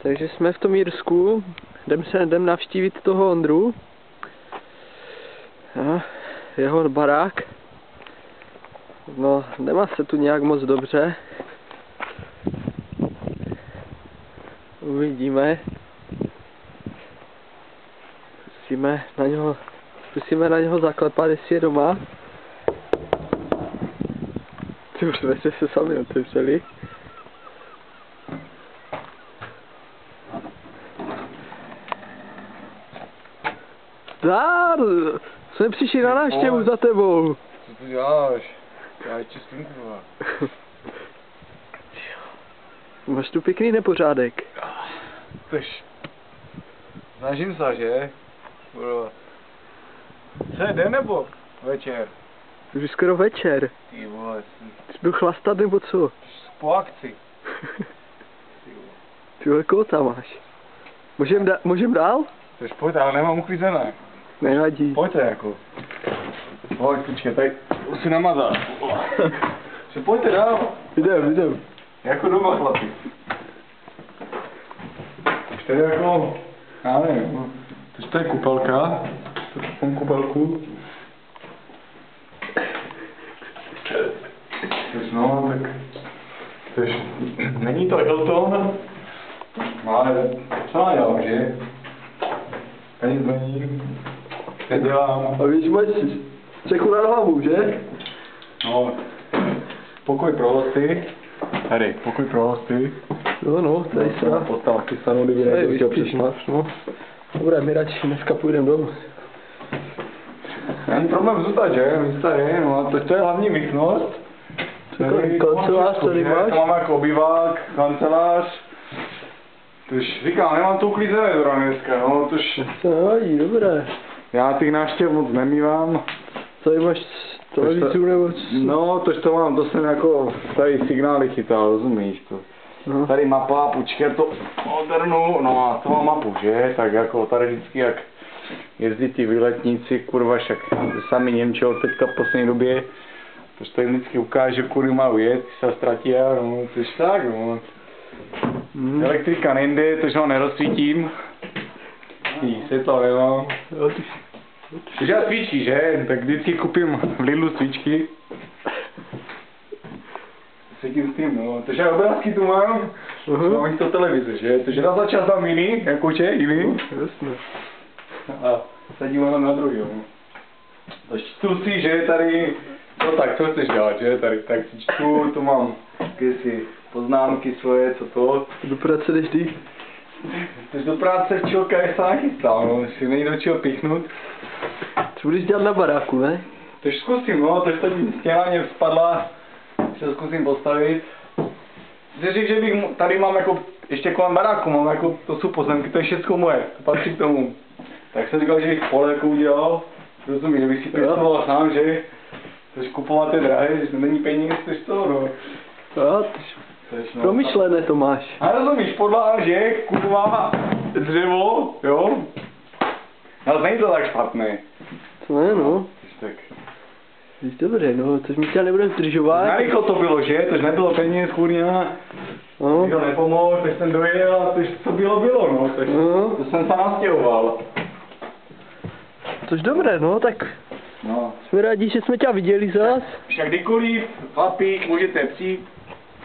Takže jsme v tom Jirsku, jdem navštívit toho Ondru. A jeho barák. No, nemá se tu nějak moc dobře. Uvidíme. Zkusíme na něho zaklepat, jestli je doma. Ty už jste se sami otevřeli. Zdar! Jsme přišli na návštěvu za tebou. Co tu děláš? Já čistím, kurva. Máš tu pěkný nepořádek. Tož. Snažím se, že? Kurva. Co je den nebo večer? Už je skoro večer. Ty vole, Jsi byl chlastat nebo co? po akci. Ty vole, koho tam máš? Můžem dál? Tož pojď, ale nemám uklizené. Nevadí. Pojďte jako. Pojď, počkej, tady musím namazat. Že pojďte dál. Jdem. Jako doma, chlapi. Už tady jako, já nevím, to je kupelka. Mám kupelku. No, tak tož, není to Hilton, ale co já dělám, že? Ani to není. Teď dělám. A víš, máš střechu nad hlavu, že? No, pokoj pro hosty. Tady, pokoj pro hosty. No, tady se dá. Postava chystanou, kdyby někdo chtěl přesmat. No. Dobré, my radši dneska půjdeme domů. Není problém zůstat, že? My tady, no a to je hlavní místnost. Kancelář tady máš? To máme jako obyvák, kancelář. Tož říkám, nemám to uklízené zrovna dneska, no, tož... To nevadí, dobré. Já těch návštěv moc nemývám. Tady máš televizu nebo co? No, tož to mám, to jsem jako tady signály chytal, rozumíš to. No. Tady mapa, počkej, to modernu, no a to mám mapu, že? Tak jako tady vždycky jak jezdí ti výletníci, kurva, však sami Němčeho teďka v poslední době, tož tady vždycky ukáže, kudy mají jet, se ztratí, no, tož tak, no. Elektrika nejde, tož ho nerozsvítím. Světlo nemám. Když já svíčky, že? Tak vždycky koupím v Lidlu svíčky. Svítím s tím, no. Takže obrázky tu mám. Mám to televize, že? Takže na začas dám jiný, jako če, jiný. Jasně. A sadím na druhý, no. Takže čtu si, že tady, no tak, co chceš dělat, že? Tady, tak si čtu, tu mám jakési poznámky svoje, co to. Do práce jdeš ty? Takže do práce včelka je se nachystal, no, si není do čeho píchnout. Co budeš dělat na baráku, ne? Takže zkusím, no, takže tady stěna mě spadla, se zkusím postavit. Jsi řekl, že bych, tady mám jako, ještě kolem baráku, mám jako, to jsou pozemky, to je všechno moje, to patří k tomu. Tak jsem říkal, že bych pole jako udělal, rozumím, že bych si pěstoval sám, že, takže kupovat je drahé, že není peníze, což to, no. Jo, No, promyšlené to máš. a rozumíš, podlaha, že kupová dřevo, jo? Ale není to tak špatné. Co ne, no. Tak. Víš, dobře, no, což mi tě nebude zdržovat. Narychlo to bylo, že? Tož nebylo peněz, kurňa. No. Nikdo nepomohl, tak jsem dojel a tož co bylo, no. Tak to jsem se nastěhoval. Což dobré, no, tak No. jsme rádi, že jsme tě viděli zas. Však kdykoliv, chlapi, můžete přijít.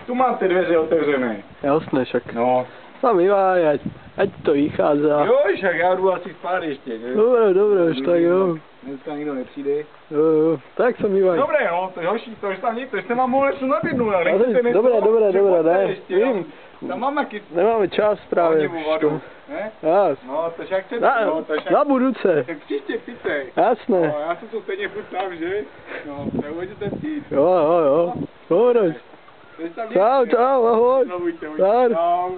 Tu máte dveře otevřené. Jasné, však. No. Sami máj, ať to vychází. Jo, však já jdu asi spát ještě, že? Dobré, už tak jo. Dneska nikdo nepřijde. Jo, tak sami máj. Dobré, no, to je hoší, to je tam někdo, jste mám mohli něco nabídnout, ale nechcete něco. Dobré, ne, ještě, vím. tam mám taky. Nemáme čas právě. Ne? Jas. No, to však chcete, no, to však. Na budouce. Tak příště přijďte. Jasné. No, já jsem tu stejně furt tam, že? No, tak můžete přijít. Jo. Dobré. Čau, ahoj. No, buďte. Zdar. Čau.